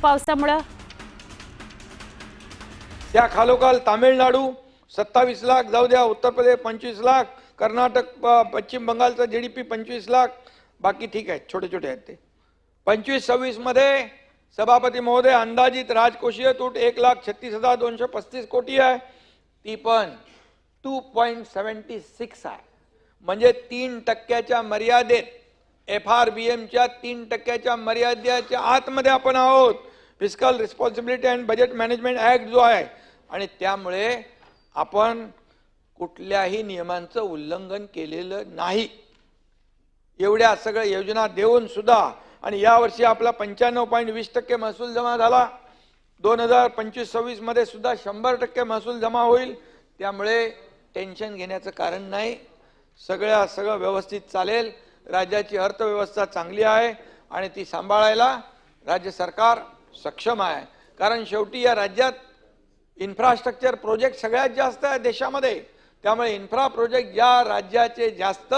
पावसामुळे त्या खालोखाल तामिळनाडू 27 लाख, जाऊ द्या उत्तर प्रदेश 25 लाख, कर्नाटक पश्चिम बंगालचा जीडीपी 25 लाख, बाकी ठीक आहे, छोटे छोटे आहेत ते. 25-26 मध्ये सभापती महोदय अंदाजित राजकोषीय तूट 1,36,235 कोटी आहे, ती पण 2.76 आहे. म्हणजे 3% मर्यादेत, FRBMच्या 3% मर्यादेच्या आतमध्ये आपण आहोत. Fiscal responsibility and budget management act जो आहे, आणि त्यामुळे आपण कुठल्याही नियमांचं उल्लंघन केलेलं नाही. एवढ्या सगळ्या योजना देऊन सुद्धा, आणि यावर्षी आपला 95.20% महसूल जमा झाला. 2025-26 मध्ये सुद्धा 100% महसूल जमा होईल. त्यामुळे टेन्शन घेण्याचं कारण नाही. सगळं व्यवस्थित चालेल. राज्याची अर्थव्यवस्था चांगली आहे आणि ती सांभाळायला राज्य सरकार सक्षम आहे. कारण शेवटी या राज्यात इन्फ्रास्ट्रक्चर प्रोजेक्ट सगळ्यात जास्त आहे देशामध्ये. त्यामुळे इन्फ्रा प्रोजेक्ट ज्या राज्याचे जास्त,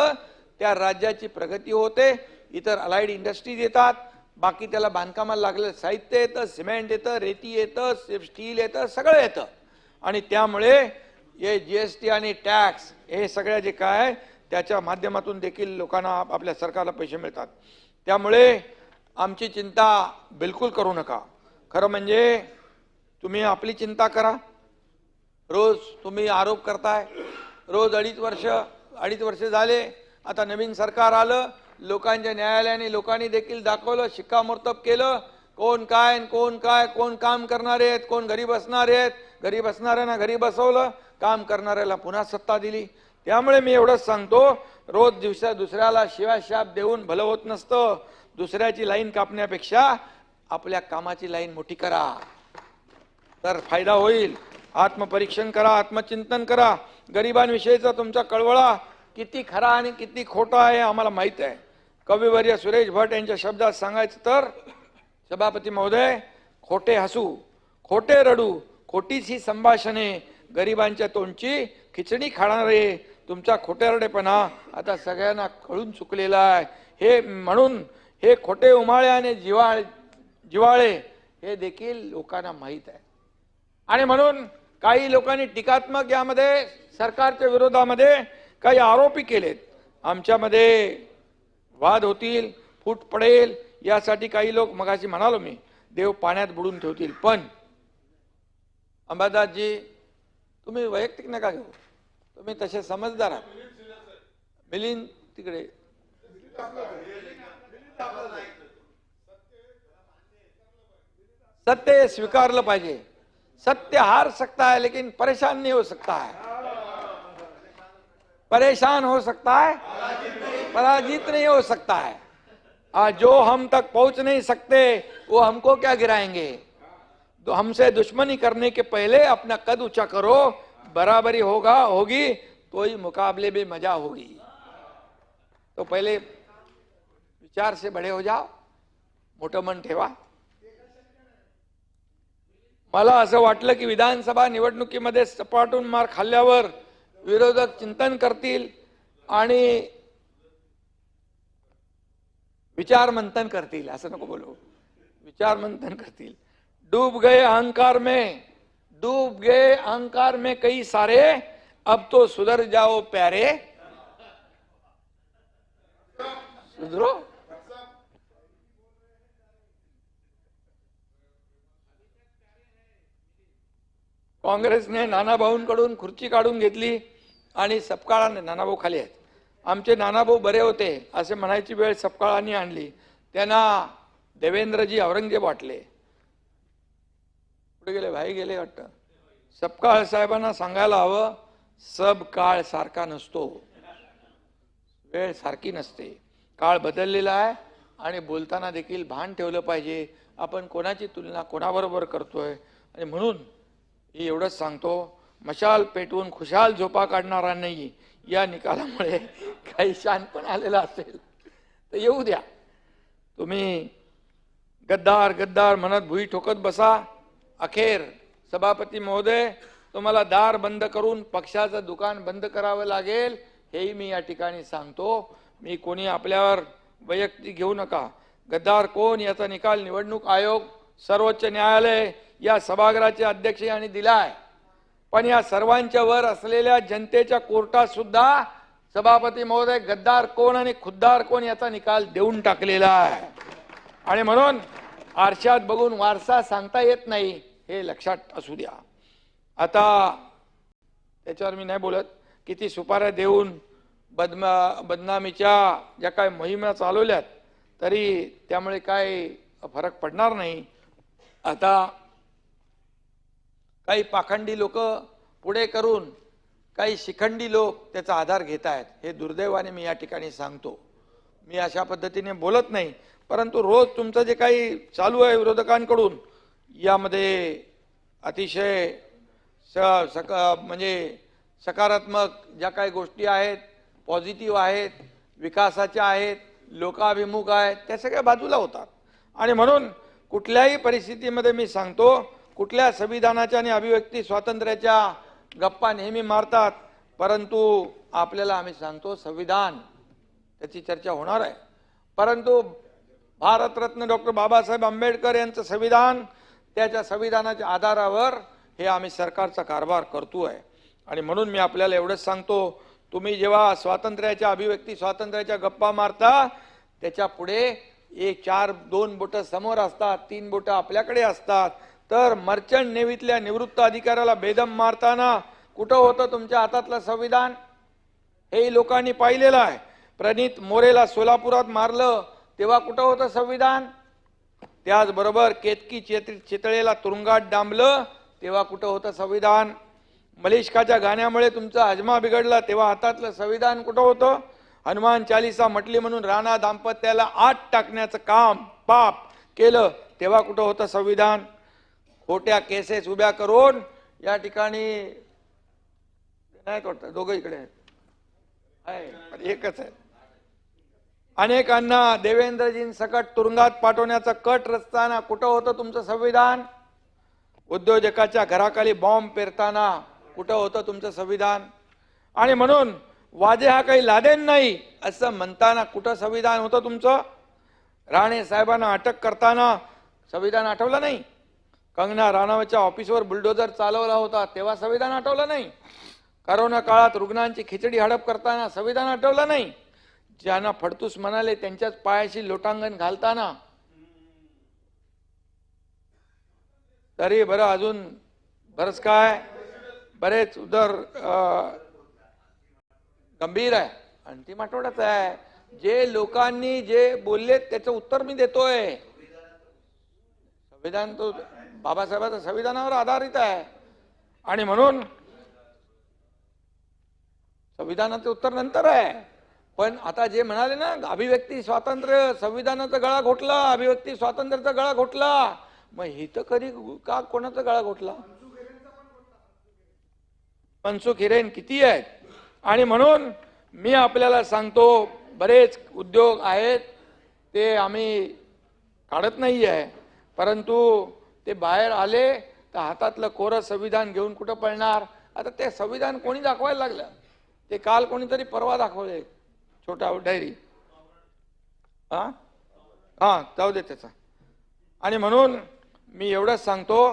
त्या राज्याची प्रगती होते. इतर अलाइड इंडस्ट्रीज येतात, बाकी त्याला बांधकामाला लागलेलं साहित्य येतं, सिमेंट येतं, रेती येतं, स्टील येतं, सगळं येतं. आणि त्यामुळे हे GST आणि टॅक्स हे सगळ्या जे काय आहे त्याच्या माध्यमातून देखील लोकांना आपल्या सरकारला पैसे मिळतात. त्यामुळे आमची चिंता बिलकुल करू नका. खरं म्हणजे तुम्ही आपली चिंता करा. रोज तुम्ही आरोप करताय, रोज अडीच वर्ष झाले, आता नवीन सरकार आलं, लोकांच्या न्यायालयाने लोकांनी देखील दाखवलं, शिक्कामोर्तब केलं, कोण काय, कोण काम करणारे आहेत, कोण घरी बसणारे आहेत. घरी बसणाऱ्यांना घरी बसवलं, काम करणाऱ्याला पुन्हा सत्ता दिली. त्यामुळे मी एवढंच सांगतो, रोज दुसऱ्याला शिवाशाप देऊन भलं होत नसतं. दुसऱ्याची लाईन कापण्यापेक्षा आपल्या कामाची लाईन मोठी करा, तर फायदा होईल. आत्मपरीक्षण करा, आत्मचिंतन करा. गरिबांविषयीचा तुमचा कळवळा किती खरा आणि किती खोटा आहे आम्हाला माहित आहे. कविवर्य सुरेश भट यांच्या शब्दात सांगायचं तर, सभापती महोदय, खोटे हसू, खोटे रडू, खोटीच ही संभाषणे, गरिबांच्या तोंडची खिचडी खाणारे तुमचा खोटेरडेपणा आता सगळ्यांना कळून चुकलेला आहे. हे म्हणून हे खोटे उमाळे आणि जिवाळे हे देखील लोकांना माहीत आहे. आणि म्हणून काही लोकांनी टीकात्मक यामध्ये सरकारच्या विरोधामध्ये काही आरोपी केलेत. आमच्यामध्ये वाद होतील, फूट पडेल, यासाठी काही लोक, मगाशी म्हणालो मी, देव पाण्यात बुडून ठेवतील. पण अंबादासजी, तुम्ही वैयक्तिक नका घेऊ, तुम्ही तसे समजदार आहात. मिलिंद तिकडे, सत्य स्वीकारलं पाहिजे. सत्य हार सकता है लेकिन परेशान नहीं हो सकता है. परेशान हो सकता है, पराजित नहीं हो सकता है. जो हम तक पहुंच नहीं सकते वो हमको क्या गिराएंगे. तो हमसे दुश्मनी करने के पहले अपना कद ऊंचा करो, बराबरी होगी तो ही मुकाबले में मजा होगी. तो पहले विचार से बड़े हो जाओ, मोठं मन ठेवा. मला असं वाटलं की विधानसभा निवडणुकीमध्ये सपाटून मार खाल्ल्यावर विरोधक चिंतन करतील आणि विचार मंथन करतील. असं नको बोलू, विचार मंथन करतील. डूब गए अहंकार में कई सारे, अब तो सुधर जाओ प्यारे. सुधरो. काँग्रेसने नानाभाऊंकडून खुर्ची काढून घेतली आणि सपकाळाने, नानाभाऊ खाली आहेत, आमचे नानाभाऊ बरे होते असे म्हणायची वेळ सपकाळांनी आणली. त्यांना देवेंद्रजी औरंगजेब वाटले. कुठे गेले, भाई गेले वाटतं. सपकाळ साहेबांना सांगायला हवं, सब काळ सारखा नसतो, वेळ सारखी नसते, काळ बदललेला आहे. आणि बोलताना देखील भान ठेवलं पाहिजे, आपण कोणाची तुलना कोणाबरोबर करतोय. आणि म्हणून एवढंच सांगतो, मशाल पेटवून खुशाल झोपा काढणारा नाही, या निकालामुळे काही शानपण आलेला असेल तर येऊ द्या. तुम्ही गद्दार गद्दार म्हणत भुई ठोकत बसा. अखेर सभापती महोदय, तुम्हाला दार बंद करून पक्षाचं दुकान बंद करावं लागेल, हेही मी या ठिकाणी सांगतो. मी कोणी आपल्यावर वैयक्तिक घेऊ नका. गद्दार कोण याचा निकाल निवडणूक आयोग सर्वोच्च न्यायालय या सभागृहाचे अध्यक्ष यांनी दिला आहे, पण या सर्वांच्या वर असलेल्या जनतेच्या कोर्टात सुद्धा सभापती महोदय गद्दार कोण आणि खुद्दार कोण याचा निकाल देऊन टाकलेला आहे. आणि म्हणून आरशात बघून वारसा सांगता येत नाही, हे लक्षात असू द्या. आता त्याच्यावर मी नाही बोलत. किती सुपाऱ्या देऊन बदनामीच्या ज्या काय मोहिमा चालवल्यात तरी त्यामुळे काय फरक पडणार नाही. आता काही पाखंडी लोक पुढे करून काही शिखंडी लोक त्याचा आधार घेत आहेत. हे दुर्दैवाने मी या ठिकाणी सांगतो. मी अशा पद्धतीने बोलत नाही, परंतु रोज तुमचं जे काही चालू आहे विरोधकांकडून यामध्ये अतिशय म्हणजे सकारात्मक ज्या काही गोष्टी आहेत, पॉझिटिव्ह आहेत, विकासाच्या आहेत, लोकाभिमुख आहेत, त्या सगळ्या बाजूला होतात. आणि म्हणून कुठल्याही परिस्थितीमध्ये मी सांगतो, कुठल्या संविधानाच्या आणि अभिव्यक्ती स्वातंत्र्याच्या गप्पा नेहमी मारतात, परंतु आपल्याला आम्ही सांगतो संविधान त्याची चर्चा होणार आहे. परंतु भारतरत्न डॉक्टर बाबासाहेब आंबेडकर यांचं संविधान, त्याच्या संविधानाच्या आधारावर हे आम्ही सरकारचा कारभार करतोय. आणि म्हणून मी आपल्याला एवढंच सांगतो, तुम्ही जेव्हा स्वातंत्र्याच्या अभिव्यक्ती स्वातंत्र्याच्या गप्पा मारता त्याच्या पुढे दोन बोटं समोर असतात, 3 बोटं आपल्याकडे असतात. तर मर्चंट नेव्हीतल्या निवृत्त अधिकाऱ्याला बेदम मारताना कुठं होतं तुमच्या हातातलं संविधान? हे लोकांनी पाहिलेलं आहे. प्रणित मोरेला सोलापुरात मारलं तेव्हा कुठं होतं संविधान? त्याचबरोबर केतकी चितळेला तुरुंगात डांबलं तेव्हा कुठं होतं संविधान? मलिष्काच्या गाण्यामुळे तुमचा हजमा बिघडला तेव्हा हातातलं संविधान कुठं होतं? हनुमान चालीसा म्हटली म्हणून राणा दाम्पत्याला आत टाकण्याचं काम पाप केलं तेव्हा कुठं होतं संविधान? खोट्या केसेस उभ्या करून या ठिकाणी नाही करतात, दोघं इकडे आहेत, एकच आहे. अनेकांना देवेंद्रजींसकट तुरुंगात पाठवण्याचा कट रचताना कुठं होतं तुमचं संविधान? उद्योजकाच्या घराखाली बॉम्ब पेरताना कुठं होतं तुमचं संविधान? आणि म्हणून वाजे हा काही लादेन नाही असं म्हणताना कुठं संविधान होतं तुमचं? राणे साहेबांना अटक करताना संविधान आठवलं नाही? कंगना राणावतच्या ऑफिसवर बुलडोजर चालवला होता तेव्हा संविधान आठवलं नाही? करोना काळात रुग्णांची खिचडी हडप करताना संविधान आठवलं नाही? ज्यांना फडतूस म्हणाले त्यांच्याच पायाशी लोटांगण घालताना तरी बरं अजून बरंच काय बरेच उदर गंभीर आहे. अंतिम आठवड्यात आहे. जे लोकांनी जे बोललेत त्याचं उत्तर मी देतोय. संविधान तो बाबासाहेबांच्या संविधानावर आधारित आहे. आणि म्हणून संविधानाचं उत्तर नंतर आहे. पण आता जे म्हणाले ना अभिव्यक्ती स्वातंत्र्य, संविधानाचा गळा घोटला, अभिव्यक्ती स्वातंत्र्याचा गळा घोटला, मग हे तर कधी का कोणाचा गळा घोटला? मनसुख हिरेन किती आहेत. आणि म्हणून मी आपल्याला सांगतो, बरेच उद्योग आहेत ते आम्ही काढत नाही आहे, परंतु ते बाहेर आले तर हातातलं कोरं संविधान घेऊन कुठं पळणार? आता ते संविधान कोणी दाखवायला लागलं? ते काल कोणीतरी परवा दाखवले, छोटा डायरी. जाऊ दे त्याचा. आणि म्हणून मी एवढंच सांगतो,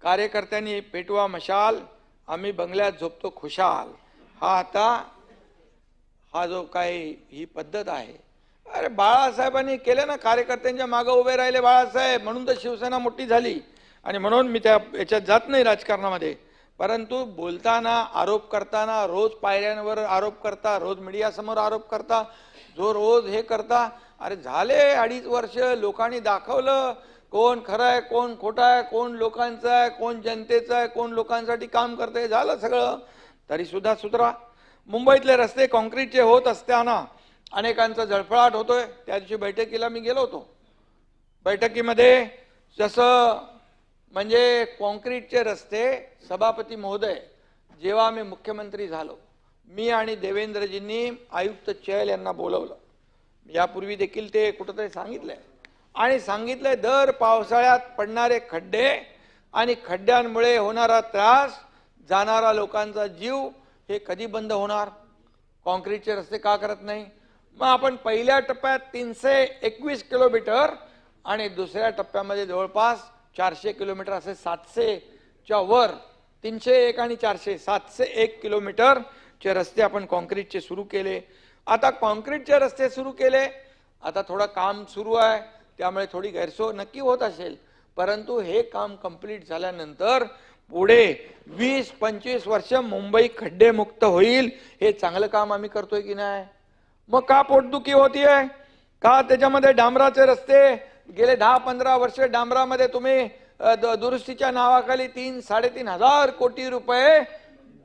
कार्यकर्त्यांनी पेटवा मशाल, आम्ही बंगल्यात झोपतो खुशाल. हा जो काही ही पद्धत आहे. अरे बाळासाहेबांनी केले ना, कार्यकर्त्यांच्या मागे उभे राहिले बाळासाहेब, म्हणून तर शिवसेना मोठी झाली. आणि म्हणून मी त्या याच्यात जात नाही राजकारणामध्ये, परंतु बोलताना आरोप करताना रोज पायऱ्यांवर आरोप करता, रोज मीडियासमोर आरोप करता, जो रोज हे करता. अरे झाले 2.5 वर्ष, लोकांनी दाखवलं कोण खरं आहे कोण खोटं आहे, कोण लोकांचं आहे कोण जनतेचं आहे, कोण लोकांसाठी काम करतंय, झालं सगळं. तरी सुद्धा सुधरा. मुंबईतले रस्ते कॉन्क्रीटचे होत असताना अनेकांचा जळफळाट होतोय. त्या दिवशी बैठकीला मी गेलो होतो. बैठकीमध्ये जसं म्हणजे कॉन्क्रीटचे रस्ते, सभापती महोदय जेव्हा मी मुख्यमंत्री झालो, मी आणि देवेंद्रजींनी आयुक्त चहल यांना बोलवलं. यापूर्वी देखील ते कुठंतरी सांगितलंय आणि सांगितलंय दर पावसाळ्यात पडणारे खड्डे आणि खड्ड्यांमुळे होणारा त्रास, जाणारा लोकांचा जीव, हे कधी बंद होणार? कॉन्क्रीटचे रस्ते का करत नाही? मग आपण पहिल्या टप्प्यात 321 किलोमीटर आणि दुसऱ्या टप्प्यामध्ये जवळपास 400 किलोमीटर असे 700च्या वर 301 आणि 400 701 किलोमीटरचे रस्ते आपण कॉन्क्रीटचे सुरू केले. आता कॉन्क्रीटचे रस्ते सुरू केले, आता थोडं काम सुरू आहे, त्यामुळे थोडी गैरसोय नक्की होत असेल, परंतु हे काम कंप्लीट झाल्यानंतर पुढे 20-25 वर्ष मुंबई खड्डेमुक्त होईल. हे चांगलं काम आम्ही करतोय की नाही? मग का पोटदुखी होतीये? का त्याच्यामध्ये डांबराचे रस्ते गेले 10-15 वर्ष डांबरामध्ये तुम्ही दुरुस्तीच्या नावाखाली 3-3.5 हजार कोटी रुपये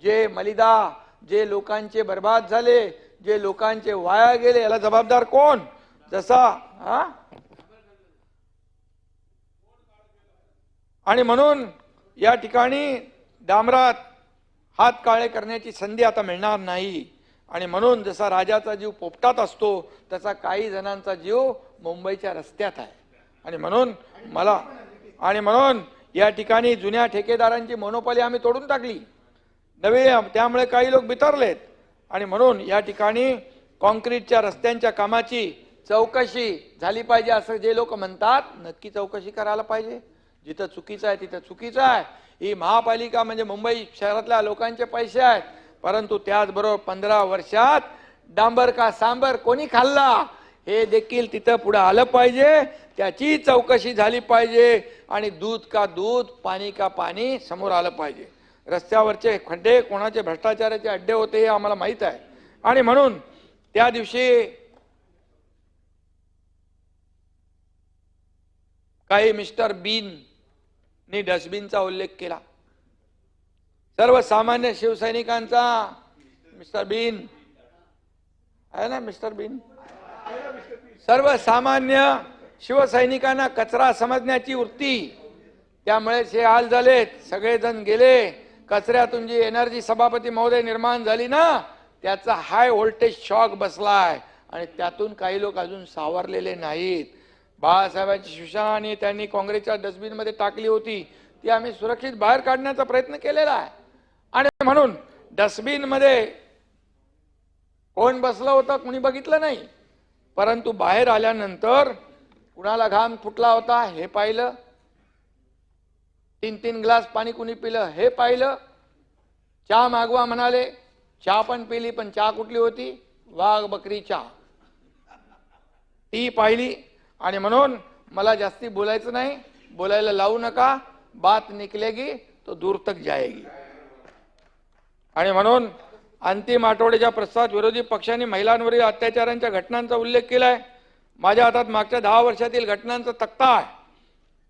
जे मलिदा, जे लोकांचे बर्बाद झाले, जे लोकांचे वाया गेले, याला जबाबदार कोण? जसा आणि म्हणून या ठिकाणी डांबरात हात काळे करण्याची संधी आता मिळणार नाही. आणि म्हणून जसा राजाचा जीव पोपटात असतो तसा काही जणांचा जीव मुंबईच्या रस्त्यात आहे. आणि म्हणून या ठिकाणी जुन्या ठेकेदारांची मोनोपॉली आम्ही तोडून टाकली, नवे, त्यामुळे काही लोक बिथरलेत. आणि म्हणून या ठिकाणी कॉन्क्रीटच्या रस्त्यांच्या कामाची चौकशी झाली पाहिजे असं जे लोक म्हणतात, नक्की चौकशी करायला पाहिजे. जिथं चुकीचं आहे तिथं चुकीचं आहे. ही महापालिका म्हणजे मुंबई शहरातल्या लोकांचे पैसे आहेत, परंतु त्याचबरोबर 15 वर्षात डांबर का सांबर कोणी खाल्ला हे देखील तिथं पुढे आलं पाहिजे. त्याची चौकशी झाली पाहिजे. आणि दूध का दूध, पाणी का पाणी समोर आलं पाहिजे. रस्त्यावरचे खड्डे कोणाचे भ्रष्टाचाराचे अड्डे होते हे आम्हाला माहित आहे. आणि म्हणून त्या दिवशी काही मिस्टर बीन नी डस्टबिनचा उल्लेख केला. सर्वसामान्य शिवसैनिकांचा मिस्टर बीन आहे ना, मिस्टर बीन, सर्वसामान्य शिवसैनिकांना कचरा समजण्याची वृत्ती, त्यामुळे हे हाल झालेत. सगळेजण गेले. कचऱ्यातून जी एनर्जी सभापती महोदय निर्माण झाली ना, त्याचा हाय व्होल्टेज शॉक बसलाय आणि त्यातून काही लोक अजून सावरलेले नाहीत. बाळासाहेबांची शिवशाही त्यांनी काँग्रेसच्या डस्टबिन मध्ये टाकली होती, ती आम्ही सुरक्षित बाहेर काढण्याचा प्रयत्न केलेला आहे. आणि म्हणून डस्टबिन मध्ये कोण बसलं होतं कुणी बघितलं नाही, परंतु बाहेर आल्यानंतर कुणाला घाम फुटला होता हे पाहिलं, 3-3 ग्लास पाणी कुणी पिलं हे पाहिलं, चहा मागवा म्हणाले, चहा पण पिली, पण चहा कुठली होती? वाघ बकरी चहा, ती पाहिली. आणि म्हणून मला जास्ती बोलायचं नाही, बोलायला लावू नका, बात निकलेगी तो दूर तक जाएगी. आणि म्हणून अंतिम आठवड्याच्या प्रस्तावात विरोधी पक्षांनी महिलांवरील अत्याचारांच्या घटनांचा उल्लेख केलाय. माझ्या हातात मागच्या 10 वर्षातील घटनांचा तक्ता आहे.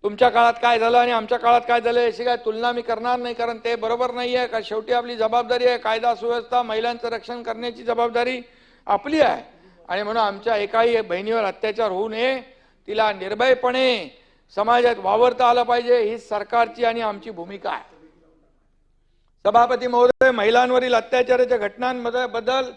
तुमच्या काळात काय झालं आणि आमच्या काळात काय झालं याची काय तुलना मी करणार नाही, कारण ते बरोबर नाही आहे. कारण शेवटी आपली जबाबदारी आहे, कायदा सुव्यवस्था, महिलांचं रक्षण करण्याची जबाबदारी आपली आहे. आणि म्हणून आमच्या एकाही बहिणीवर अत्याचार होऊ नये, तिला निर्भयपणे समाजात वावरता आलं पाहिजे, ही सरकारची आणि आमची भूमिका आहे. सभापती महोदय, महिलांवरील अत्याचाराच्या घटनांबद्दल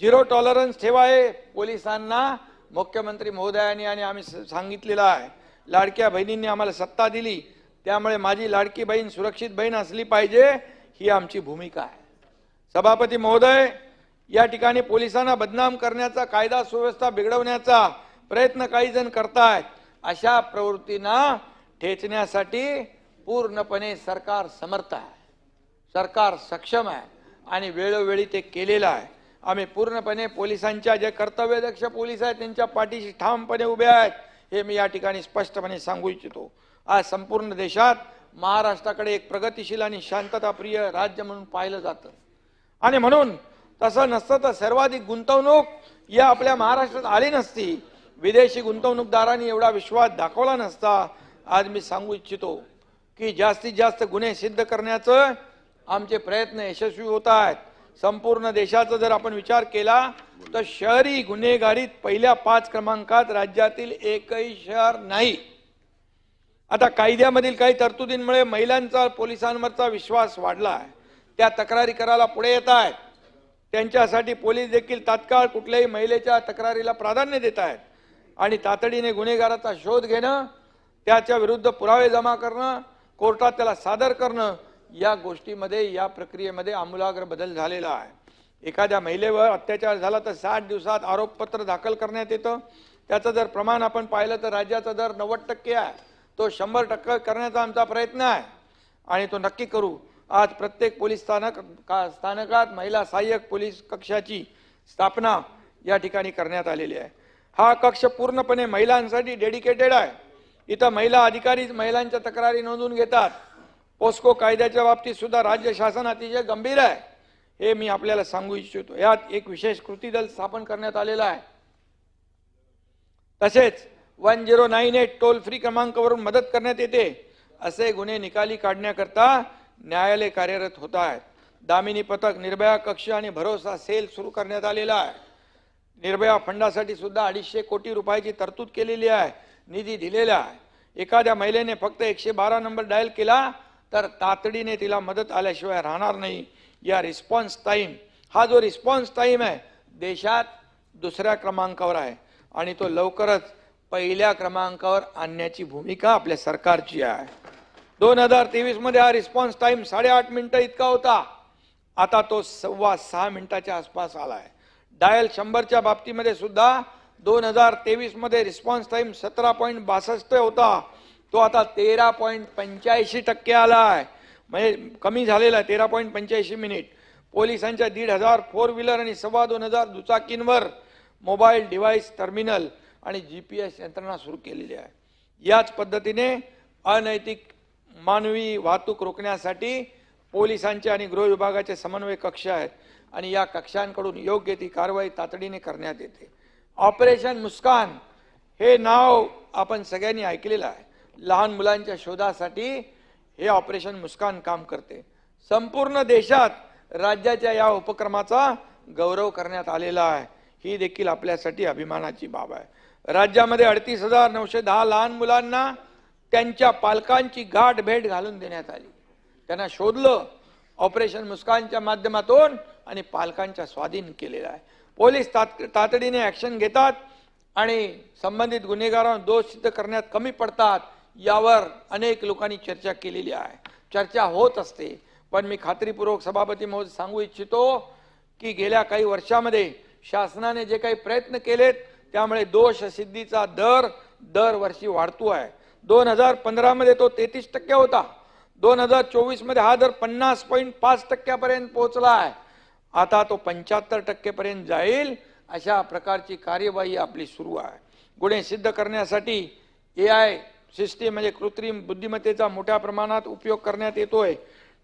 0 टॉलरन्स ठेवाय पोलिसांना मुख्यमंत्री महोदयांनी आणि आम्ही सांगितलेलं आहे. लाडक्या बहिणींनी आम्हाला सत्ता दिली, त्यामुळे माझी लाडकी बहीण सुरक्षित बहीण असली पाहिजे, ही आमची भूमिका आहे. सभापती महोदय, या ठिकाणी पोलिसांना बदनाम करण्याचा, कायदा सुव्यवस्था बिघडवण्याचा प्रयत्न काही जण करतायत. अशा प्रवृत्तींना ठेचण्यासाठी पूर्णपणे सरकार समर्थ आहे, सरकार सक्षम आहे आणि वेळोवेळी ते केलेलं आहे. आम्ही पूर्णपणे पोलिसांच्या जे कर्तव्यदक्ष पोलीस आहेत त्यांच्या पाठीशी ठामपणे उभे आहेत, हे मी या ठिकाणी स्पष्टपणे सांगू इच्छितो. आज संपूर्ण देशात महाराष्ट्राकडे एक प्रगतिशील आणि शांतताप्रिय राज्य म्हणून पाहिलं जातं. आणि म्हणून तसं नसतं तर सर्वाधिक गुंतवणूक या आपल्या महाराष्ट्रात आली नसती, विदेशी गुंतवणूकदारांनी एवढा विश्वास दाखवला नसता. आज मी सांगू इच्छितो की जास्तीत जास्त गुन्हे सिद्ध करण्याचं आमचे प्रयत्न यशस्वी होत आहेत. संपूर्ण देशाचा जर आपण विचार केला तर शहरी गुन्हेगारीत पहिल्या 5 क्रमांकात राज्यातील एकही शहर नाही. आता कायद्यामधील काही तरतुदींमुळे महिलांचा पोलिसांवरचा विश्वास वाढला आहे. त्या तक्रारी करायला पुढे येत आहेत. त्यांच्यासाठी पोलीस देखील तात्काळ कुठल्याही महिलेच्या तक्रारीला प्राधान्य देत आहेत आणि तातडीने गुन्हेगाराचा शोध घेणं, त्याच्या विरुद्ध पुरावे जमा करणं, कोर्टात त्याला सादर करणं, या गोष्टीमध्ये, या प्रक्रियेमध्ये आमूलाग्र बदल झालेला आहे. एखाद्या महिलेवर अत्याचार झाला तर 60 दिवसात आरोपपत्र दाखल करण्यात येतं. त्याचं जर प्रमाण आपण पाहिलं तर राज्याचा दर 90% आहे. तो 100% करण्याचा आमचा प्रयत्न आहे आणि तो नक्की करू. आज प्रत्येक पोलीस स्थानकात महिला सहाय्यक पोलीस कक्षाची स्थापना या ठिकाणी करण्यात आलेली आहे. हा कक्ष पूर्णपणे महिलांसाठी डेडिकेटेड आहे. इथं महिला अधिकारी महिलांच्या तक्रारी नोंदवून घेतात. पोस्को कायद्याच्या बाबतीत सुद्धा राज्य शासन अतिशय गंभीर आहे, हे मी आपल्याला सांगू इच्छितो. यात एक विशेष कृती दल स्थापन करण्यात आलेला आहे. तसेच 1098 टोल फ्री क्रमांकावरून मदत करण्यात येते. असे गुन्हे निकाली काढण्याकरता न्यायालय कार्यरत होत आहेत. दामिनी पथक, निर्भया कक्ष आणि भरोसा सेल सुरू करण्यात आलेला आहे. निर्भया फंडासाठी सुद्धा 250 कोटी रुपयाची तरतूद केलेली आहे, निधी दिलेला आहे. एखाद्या महिलेने फक्त 112 नंबर डायल केला तर तातडीने तिला मदत आल्याशिवाय राहणार नाही. या रिस्पॉन्स टाइम, हा जो रिस्पॉन्स टाइम आहे देशात दुसऱ्या क्रमांकावर आहे आणि तो लवकरच पहिल्या क्रमांकावर आणण्याची भूमिका आपल्या सरकारची आहे. 2023 मध्ये हा रिस्पॉन्स टाइम 8.5 मिनिटं इतका होता, आता तो 6.25 मिनिटाच्या आसपास आलाय. डायल 100च्या बाबतीमध्ये सुद्धा 2023 मध्ये रिस्पॉन्स टाइम 17.62 होता, तो आता 13.85% आला आहे, म्हणजे कमी झालेला आहे 13.85 मिनिट. पोलिसांच्या 1,500 फोर व्हीलर आणि 2,2500 दुचाकींवर मोबाईल डिव्हाइस टर्मिनल आणि GPS यंत्रणा सुरू केलेली आहे. याच पद्धतीने अनैतिक मानवी वाहतूक रोखण्यासाठी पोलिसांचे आणि गृह विभागाचे समन्वय कक्ष आहेत आणि या कक्षांकडून योग्य ती कारवाई तातडीने करण्यात येते. ऑपरेशन मुस्कान हे नाव आपण सगळ्यांनी ऐकलेलं आहे. लहान मुलांच्या शोधासाठी हे ऑपरेशन मुस्कान काम करते. संपूर्ण देशात राज्याच्या या उपक्रमाचा गौरव करण्यात आलेला आहे. ही देखील आपल्यासाठी अभिमानाची बाब आहे. राज्यामध्ये 38,910 लहान मुलांना त्यांच्या पालकांची गाठ भेट घालून देण्यात आली. त्यांना शोधलं ऑपरेशन मुस्कानच्या माध्यमातून आणि पालकांच्या स्वाधीन केलेला आहे. पोलीस तातडीने ऍक्शन घेतात आणि संबंधित गुन्हेगारांना दोष सिद्ध करण्यात कमी पडतात. यावर अनेक लोकांनी चर्चा केलेली आहे, चर्चा होत असते. पण मी खात्रीपूर्वक सभापती महोदय सांगू इच्छितो की गेल्या काही वर्षामध्ये शासनाने जे काही प्रयत्न केलेत त्यामुळे दोष सिद्धीचा दर दरवर्षी वाढतो आहे. 2015 मध्ये तो 33% होता. 2024 मध्ये हा दर 50.5% पर्यंत पोहोचला आहे. आता तो 75% पर्यंत जाईल अशा प्रकारची कार्यवाही आपली सुरू आहे. गुन्हे सिद्ध करण्यासाठी AI सिस्टीम म्हणजे कृत्रिम बुद्धिमत्तेचा मोठ्या प्रमाणात उपयोग करण्यात येतोय.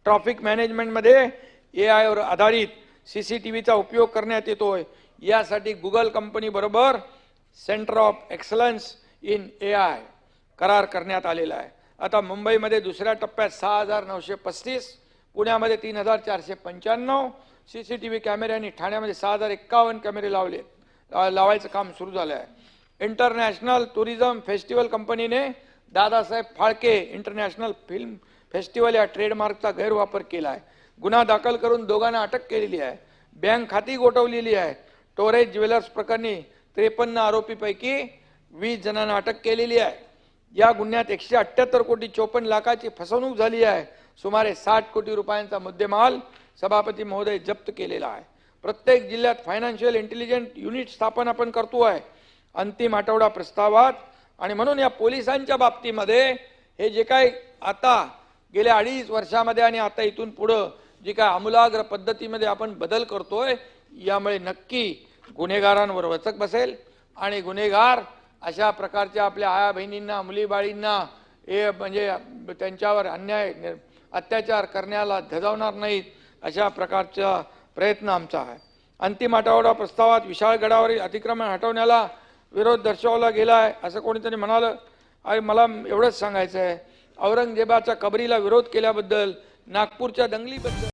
ट्रॅफिक मॅनेजमेंट मध्ये AI वर आधारित CCTVचा उपयोग करण्यात येतोय. यासाठी गुगल कंपनी बरोबर centre of excellence in AI करार करण्यात आलेला आहे. आता मुंबईमध्ये दुसऱ्या टप्प्यात 6,935, पुण्यामध्ये 3,495 CCTV कॅमेरे आणि ठाण्यामध्ये 6,051 कॅमेरे लावायचं काम सुरू झालं आहे. इंटरनॅशनल टुरिझम फेस्टिवल कंपनीने Dadasaheb Phalke international film festival या ट्रेडमार्कचा गैरवापर केला आहे. गुन्हा दाखल करून दोघांना अटक केलेली आहे. बँक खाती गोठवलेली आहे. टोरेज ज्वेलर्स प्रकरणी 53 आरोपीपैकी 20 जणांना अटक केलेली आहे. या गुन्ह्यात 178 कोटी 54 लाखाची फसवणूक झाली आहे. सुमारे 60 कोटी रुपयांचा मुद्देमाल सभापती महोदय जप्त केलेला आहे. प्रत्येक जिल्ह्यात फायनान्शियल इंटेलिजन्स युनिट स्थापन आपण करतोय अंतिम आठवडा प्रस्तावात. आणि म्हणून या पोलिसांच्या बाबतीमध्ये हे जे काही आता गेल्या 2.5 वर्षामध्ये आणि आता इथून पुढं जे काय आमूलाग्र पद्धतीमध्ये आपण बदल करतोय यामुळे नक्की गुन्हेगारांवर वचक बसेल आणि गुन्हेगार अशा प्रकारच्या आपल्या आया बहिणींना मुलीबाळींना हे म्हणजे त्यांच्यावर अन्याय अत्याचार करण्याला धजावणार नाहीत अशा प्रकारचा प्रयत्न आमचा आहे. अंतिम आठवडा प्रस्तावात विशाळगडावरील अतिक्रमण हटवण्याला विरोध दर्शवला गेला आहे असं कोणीतरी म्हणालं. आणि मला एवढंच सांगायचं आहे, औरंगजेबाच्या कबरीला विरोध केल्याबद्दल, नागपूरच्या दंगलीबद्दल